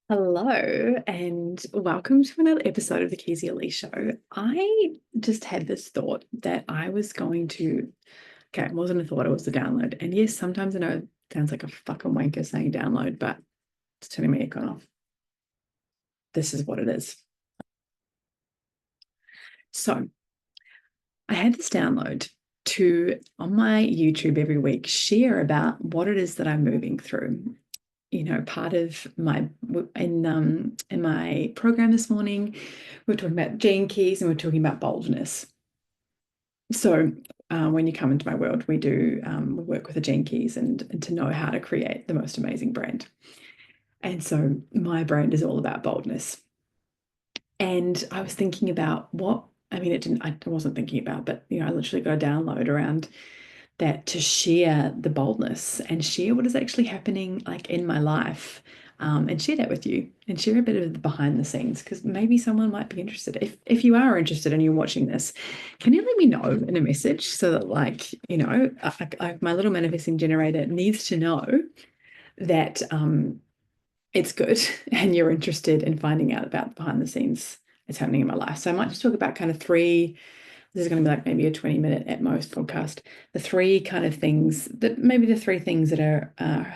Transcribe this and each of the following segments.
Hello, and welcome to another episode of the Kezia Lee Show. I just had this thought that I was going to, okay, it wasn't a thought, it was a download. And yes, sometimes I know it sounds like a fucking wanker saying download, but it's turning my aircon off. This is what it is. So I had this download to, on my YouTube every week, share about what it is that I'm moving through. Part of my in my program this morning, we were talking about gene keys and we're talking about boldness. So when you come into my world, we work with the gene keys and to know how to create the most amazing brand. And so my brand is all about boldness. And I was thinking about I wasn't thinking about, but I literally got a download around that to share the boldness and share what is actually happening like in my life, and share that with you and share a bit of the behind the scenes because maybe someone might be interested. If you are interested and you're watching this, can you let me know in a message so that my little manifesting generator needs to know that it's good and you're interested in finding out about behind the scenes that's happening in my life. So I might just talk about kind of three. This is going to be like maybe a 20-minute at most podcast. The three things that are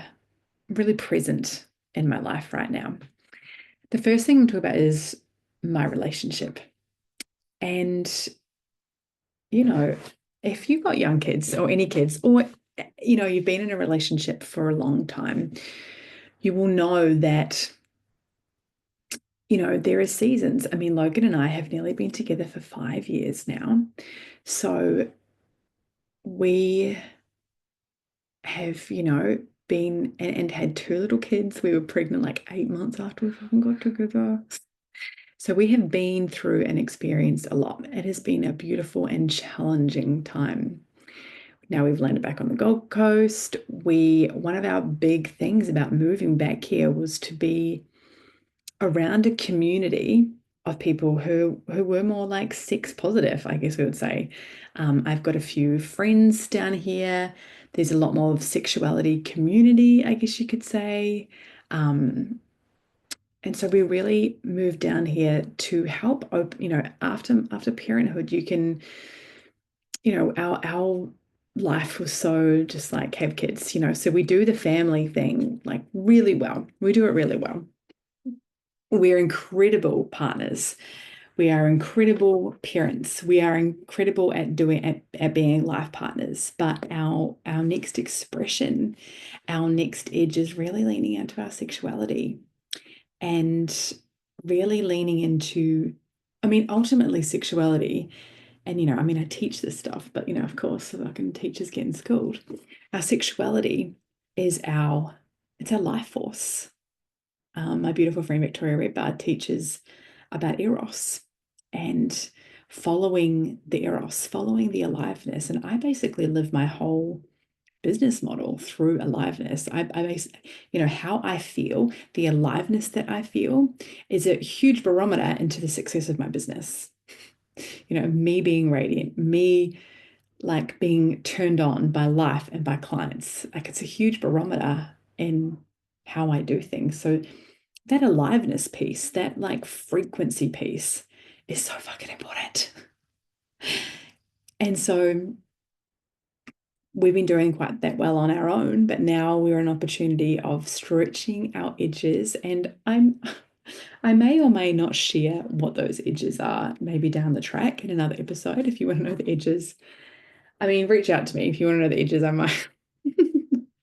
really present in my life right now. The first thing I'm talking about is my relationship. And, you know, if you've got young kids or any kids, or, you've been in a relationship for a long time, you will know that, there are seasons. I mean, Logan and I have nearly been together for 5 years now. So we have, been and had two little kids. We were pregnant like 8 months after we fucking got together. So we have been through and experienced a lot. It has been a beautiful and challenging time. Now we've landed back on the Gold Coast. One of our big things about moving back here was to be around a community of people who were more like sex positive, I guess we would say. I've got a few friends down here. There's a lot more of sexuality community, I guess you could say. And so we really moved down here to help open, after parenthood, you can, our life was so just like have kids, so we do the family thing like really well. We do it really well. We're incredible partners. We are incredible parents. We are incredible at being life partners. But our next expression, our next edge is really leaning into our sexuality and really leaning into, I mean, ultimately sexuality. And I teach this stuff, but of course, fucking teachers getting schooled. Our sexuality is it's our life force. My beautiful friend Victoria Redbard teaches about Eros and following the Eros, following the aliveness. And I basically live my whole business model through aliveness. How I feel, the aliveness that I feel is a huge barometer into the success of my business. Me being radiant, me like being turned on by life and by clients. Like it's a huge barometer in how I do things. So that aliveness piece, that like frequency piece is so fucking important. And so we've been doing quite that well on our own, but now we're an opportunity of stretching our edges. And I may or may not share what those edges are, maybe down the track in another episode. If you want to know the edges, I mean, reach out to me if you want to know the edges. I might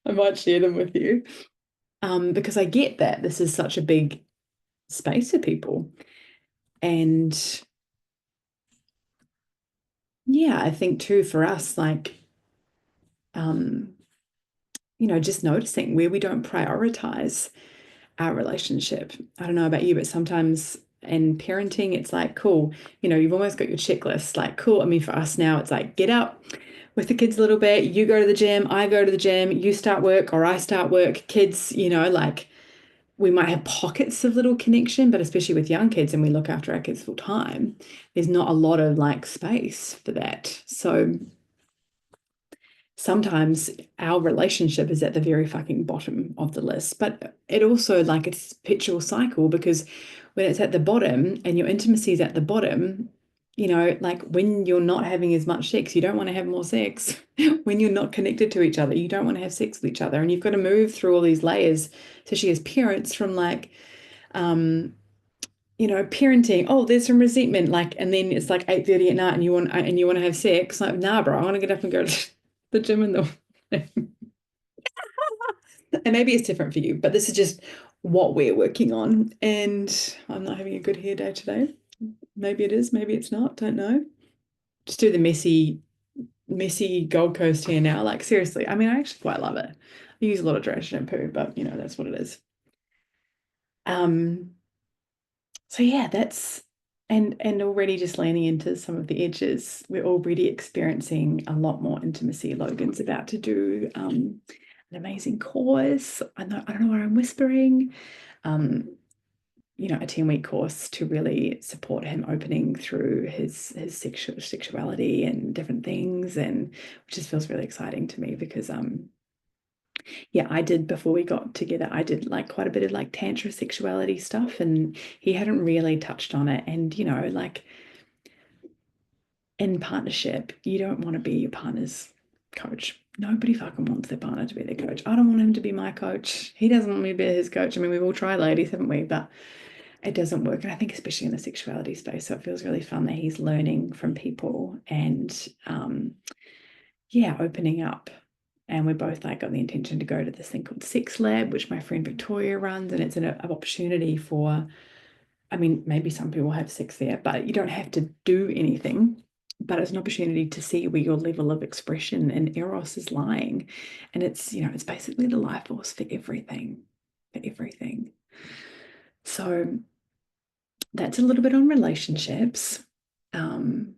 I might share them with you. Because I get that this is such a big space for people. And yeah, I think too for us, like, um, just noticing where we don't prioritize our relationship. I don't know about you, but sometimes in parenting, it's like, cool, you've almost got your checklist. Like, cool. I mean, for us now, it's like, get up with the kids a little bit. You go to the gym, I go to the gym, you start work or I start work. Kids, like we might have pockets of little connection, but especially with young kids and we look after our kids full time, there's not a lot of like space for that. So sometimes our relationship is at the very fucking bottom of the list. But it also like it's a perpetual cycle because when it's at the bottom and your intimacy is at the bottom, like when you're not having as much sex, you don't want to have more sex. When you're not connected to each other, you don't want to have sex with each other. And you've got to move through all these layers. So she has parents from like, um, parenting. Oh, there's some resentment, like, and then it's like 8:30 at night, and you want to have sex. Like, nah, bro, I want to get up and go to the gym in the morning. And maybe it's different for you, but this is just what we're working on. And I'm not having a good hair day today. Maybe it is, maybe it's not. Don't know. Just do the messy Gold Coast hair now. Like seriously, I mean, I actually quite love it. I use a lot of dry shampoo, but that's what it is. Um, So yeah, that's and already just leaning into some of the edges. We're already experiencing a lot more intimacy. Logan's about to do an amazing course. I don't know where I'm whispering. Um, a 10-week course to really support him opening through his sexuality and different things, and which just feels really exciting to me because yeah, I did before we got together, I did like quite a bit of like tantra sexuality stuff, and he hadn't really touched on it. And, like in partnership, you don't want to be your partner's coach. Nobody fucking wants their partner to be their coach. I don't want him to be my coach. He doesn't want me to be his coach. I mean, we've all tried, ladies, haven't we? But it doesn't work. And I think especially in the sexuality space. So it feels really fun that he's learning from people and yeah, opening up. And we're both like got the intention to go to this thing called Sex Lab, which my friend Victoria runs, and it's an opportunity for, I mean, maybe some people have sex there, but you don't have to do anything. But it's an opportunity to see where your level of expression and Eros is lying. And it's basically the life force for everything, for everything. So that's a little bit on relationships. Um,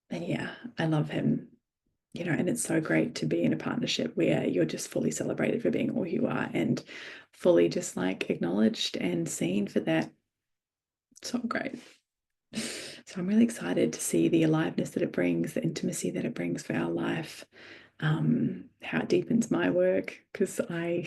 and yeah, I love him. And it's so great to be in a partnership where you're just fully celebrated for being all you are and fully just like acknowledged and seen for that. So great. So I'm really excited to see the aliveness that it brings, the intimacy that it brings for our life, how it deepens my work. Because I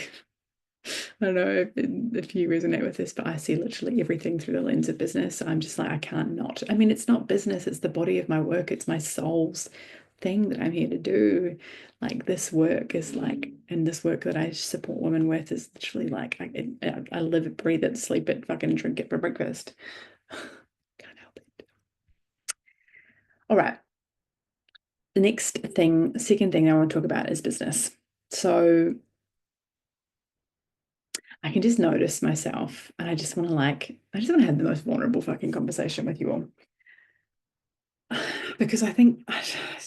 don't know if you resonate with this, but I see literally everything through the lens of business. I'm just like, I can't not. I mean, it's not business, it's the body of my work, it's my soul's thing that I'm here to do. Like this work is like, and this work that I support women with is literally like, I live it, breathe it, sleep it, fucking drink it for breakfast. Can't help it. All right. The second thing I want to talk about is business. So I can just notice myself and I just want to have the most vulnerable fucking conversation with you all. Because I think,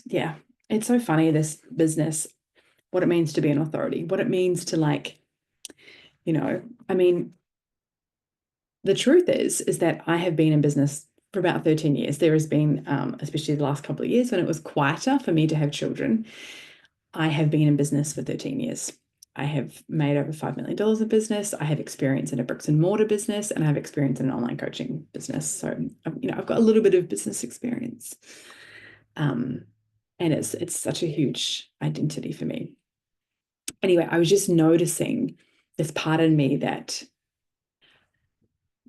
yeah, it's so funny, this business, what it means to be an authority, what it means to I mean, the truth is that I have been in business for about 13 years. There has been, especially the last couple of years when it was quieter for me to have children, I have been in business for 13 years. I have made over $5 million in business. I have experience in a bricks and mortar business, and I have experience in an online coaching business. So, I've got a little bit of business experience. And it's such a huge identity for me. Anyway, I was just noticing this part in me that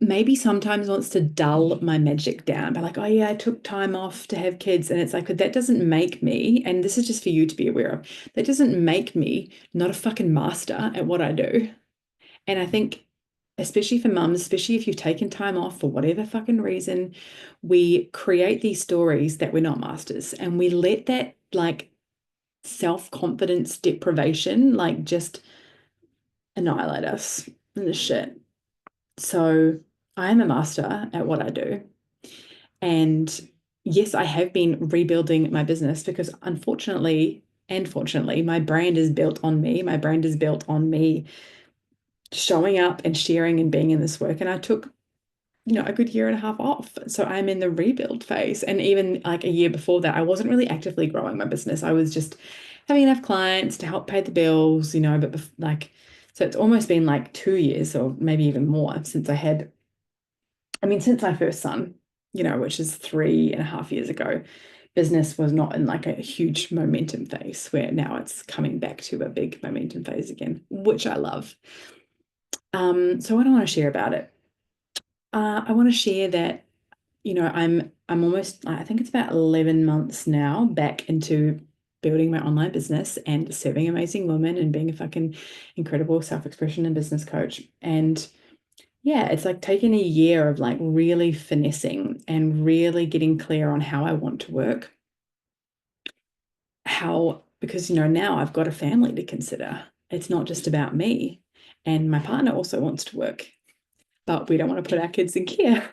maybe sometimes wants to dull my magic down by like, oh yeah, I took time off to have kids. And it's like, but that doesn't make me, and this is just for you to be aware of, that doesn't make me not a fucking master at what I do. And I think, especially for mums, especially if you've taken time off for whatever fucking reason, we create these stories that we're not masters, and we let that like self-confidence deprivation like just annihilate us in the shit. So I am a master at what I do. And yes, I have been rebuilding my business because unfortunately and fortunately, my brand is built on me. My brand is built on me showing up and sharing and being in this work. And I took, a good year and a half off. So I'm in the rebuild phase. And even like a year before that, I wasn't really actively growing my business. I was just having enough clients to help pay the bills, but so it's almost been like 2 years or maybe even more since since my first son, which is 3.5 years ago. business was not in like a huge momentum phase, where now it's coming back to a big momentum phase again, which I love. So what do I want to share about it? I want to share that, I'm almost, I think it's about 11 months now back into building my online business and serving amazing women and being a fucking incredible self-expression and business coach. And yeah, it's like taking a year of like really finessing and really getting clear on how I want to work. Because now I've got a family to consider. It's not just about me. And my partner also wants to work, but we don't want to put our kids in care.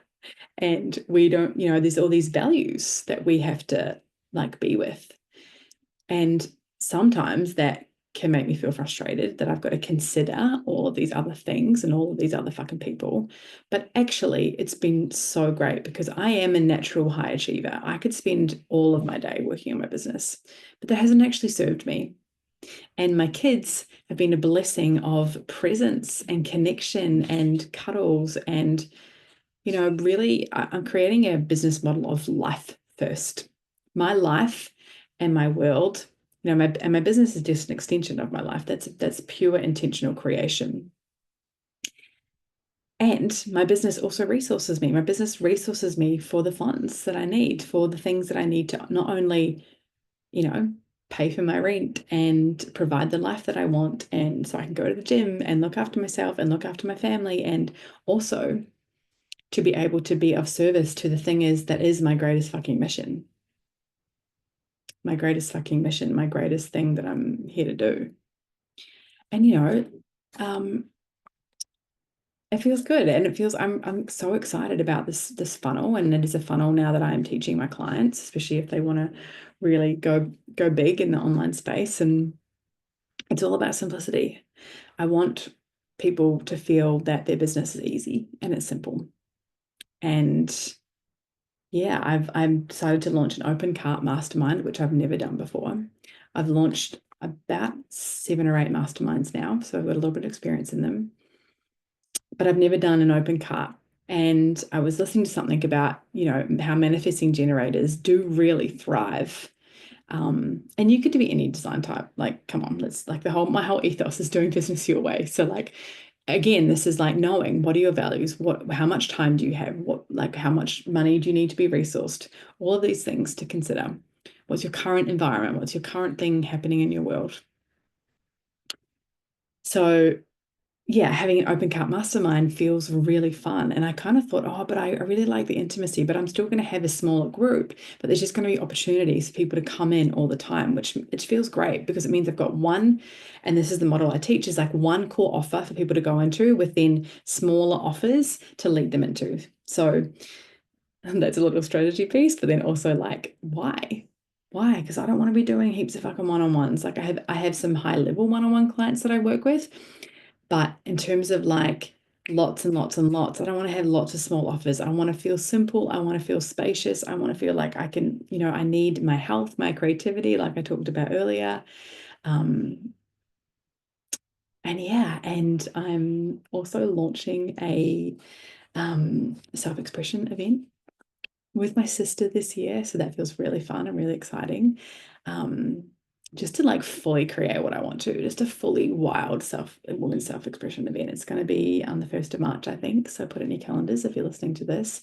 And we don't, there's all these values that we have to like be with. And sometimes that can make me feel frustrated that I've got to consider all of these other things and all of these other fucking people. But actually, it's been so great because I am a natural high achiever. I could spend all of my day working on my business, but that hasn't actually served me. And my kids have been a blessing of presence and connection and cuddles and really, I'm creating a business model of life first. My life and my world, my business is just an extension of my life. That's pure intentional creation. And my business also resources me. My business resources me for the funds that I need, for the things that I need to not only, pay for my rent and provide the life that I want. And so I can go to the gym and look after myself and look after my family, and also to be able to be of service to the thing that is my greatest fucking mission. My greatest fucking mission, my greatest thing that I'm here to do. And it feels good, and it feels I'm so excited about this funnel, and it is a funnel now that I am teaching my clients, especially if they want to really go big in the online space. And it's all about simplicity. I want people to feel that their business is easy and it's simple. And yeah, I've decided to launch an open cart mastermind, which I've never done before. I've launched about 7 or 8 masterminds now, so I've got a little bit of experience in them. But I've never done an open cart. And I was listening to something about, how manifesting generators do really thrive. And you could be any design type. Like, come on, let's like my whole ethos is doing business your way. So like, again, this is like knowing what are your values, how much time do you have, how much money do you need to be resourced, all of these things to consider. What's your current environment? What's your current thing happening in your world? So yeah, having an open cart mastermind feels really fun. And I kind of thought, oh, but I really like the intimacy, but I'm still going to have a smaller group. But there's just going to be opportunities for people to come in all the time, which it feels great because it means I've got one, and this is the model I teach, is like one core offer for people to go into with then smaller offers to lead them into. So that's a little strategy piece, but then also like, why? Why? Because I don't want to be doing heaps of fucking one-on-ones. Like I have some high level one-on-one clients that I work with. But in terms of like lots and lots and lots, I don't want to have lots of small offers. I want to feel simple. I want to feel spacious. I want to feel like I can, I need my health, my creativity, like I talked about earlier. And yeah, and I'm also launching a self-expression event with my sister this year. So that feels really fun and really exciting. Just to like fully create what I want to, just a fully wild women's self-expression event. It's going to be on the 1st of March, I think. So put it in your calendars if you're listening to this.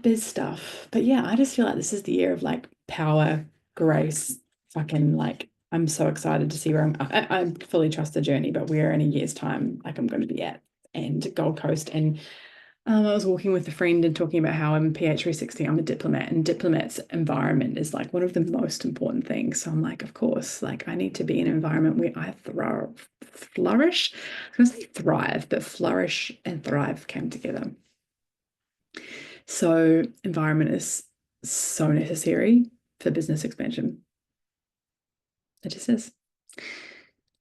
Biz stuff. But yeah, I just feel like this is the year of like power, grace, fucking like I'm so excited to see where I fully trust the journey, but where in a year's time, like I'm going to be at, and Gold Coast. And I was walking with a friend and talking about how I'm PH 360, I'm a diplomat, and diplomats' environment is like one of the most important things. So I'm like, of course, like I need to be in an environment where I flourish. I was going to say thrive, but flourish and thrive came together. So environment is so necessary for business expansion. It just is.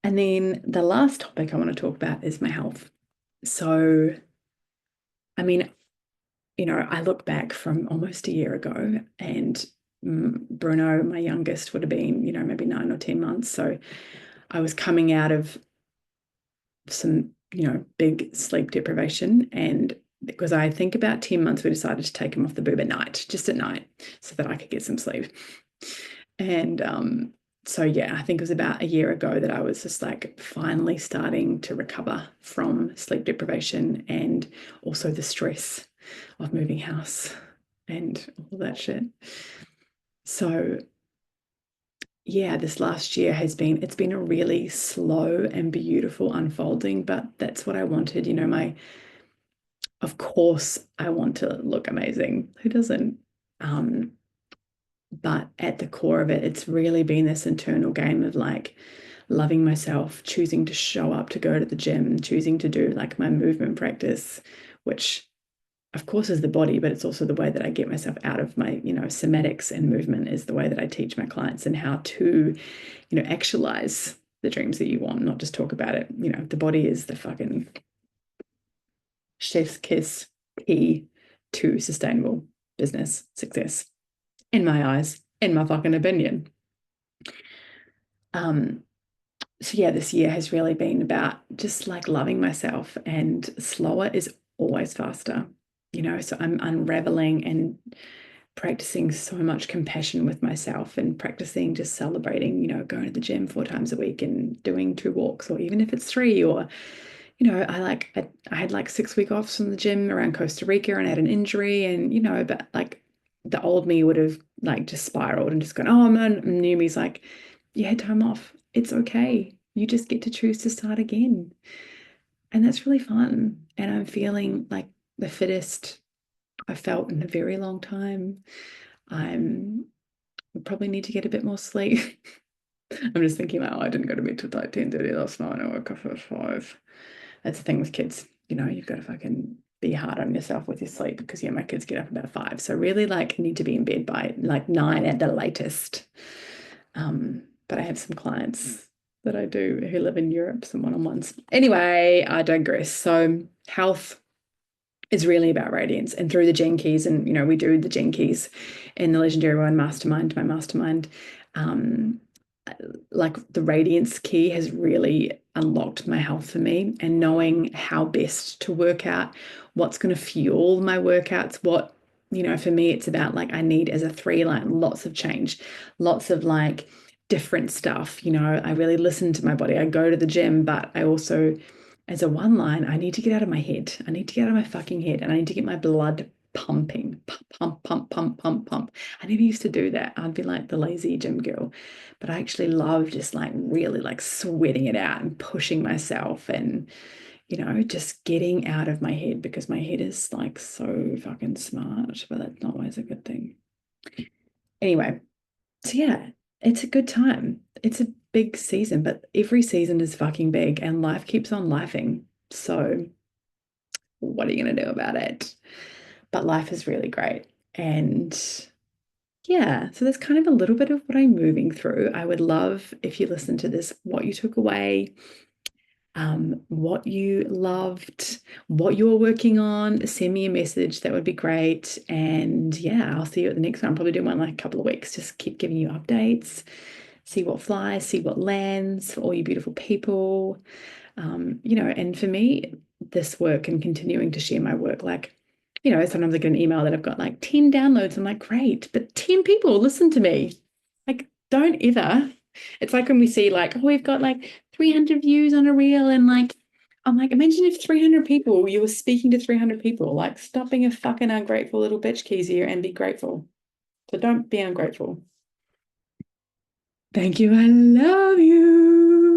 And then the last topic I want to talk about is my health. So, I mean, I look back from almost a year ago, and Bruno, my youngest, would have been, maybe 9 or 10 months. So I was coming out of some, big sleep deprivation, and because I think about 10 months we decided to take him off the boob at night, just at night, so that I could get some sleep. And so yeah, I think it was about a year ago that I was just like finally starting to recover from sleep deprivation and also the stress of moving house and all that shit. So yeah, this last year it's been a really slow and beautiful unfolding, but that's what I wanted. Of course I want to look amazing. Who doesn't? Um, but at the core of it, it's really been this internal game of like loving myself, choosing to show up to go to the gym, choosing to do like my movement practice, which of course is the body, but it's also the way that I get myself out of my, somatics, and movement is the way that I teach my clients and how to, actualize the dreams that you want, not just talk about it. The body is the fucking chef's kiss key to sustainable business success, in my eyes, in my fucking opinion. Um, so yeah, this year has really been about just like loving myself, and slower is always faster, so I'm unraveling and practicing so much compassion with myself, and practicing just celebrating, going to the gym 4 times a week and doing 2 walks, or even if it's 3, or I had like 6 week offs from the gym around Costa Rica and I had an injury, and but like the old me would have like just spiraled and just gone, oh man, and new me's like, you had time off. It's okay. You just get to choose to start again. And that's really fun. And I'm feeling like the fittest I've felt in a very long time. I'm probably need to get a bit more sleep. I'm just thinking, like, oh, I didn't go to bed till like 10:30 last night. I woke up at 5. That's the thing with kids. You've got to fucking be hard on yourself with your sleep, because yeah, my kids get up about 5. So really like need to be in bed by like 9 at the latest. But I have some clients that I do who live in Europe, some one-on-ones. Anyway, I digress. So health is really about radiance, and through the gene keys, and we do the gene keys in the Legendary Woman Mastermind, my mastermind. Um, like the radiance key has really unlocked my health for me, and knowing how best to work out what's going to fuel my workouts. What, for me, it's about like I need as a 3 line, lots of change, lots of like different stuff. I really listen to my body. I go to the gym, but I also, as a 1 line, I need to get out of my head. I need to get out of my fucking head, and I need to get my blood pumping, pump, pump, pump, pump, pump. I never used to do that. I'd be like the lazy gym girl, but I actually love just like really like sweating it out and pushing myself, and just getting out of my head, because my head is like so fucking smart, but that's not always a good thing. Anyway, so yeah, it's a good time. It's a big season, but every season is fucking big and life keeps on lifing. So what are you going to do about it? But life is really great. And yeah, so that's kind of a little bit of what I'm moving through. I would love if you listen to this, what you took away, what you loved, what you're working on. Send me a message. That would be great. And yeah, I'll see you at the next one. I'll probably do one in like a couple of weeks. Just keep giving you updates, see what flies, see what lands for all you beautiful people. And for me, this work and continuing to share my work, like, sometimes I get an email that I've got like 10 downloads. I'm like, great, but 10 people listen to me. Like, don't ever. It's like when we see like, oh, we've got like 300 views on a reel, and like, I'm like, imagine if 300 people, you were speaking to 300 people. Like, stop being a fucking ungrateful little bitch, Kezia, and be grateful. So don't be ungrateful. Thank you. I love you.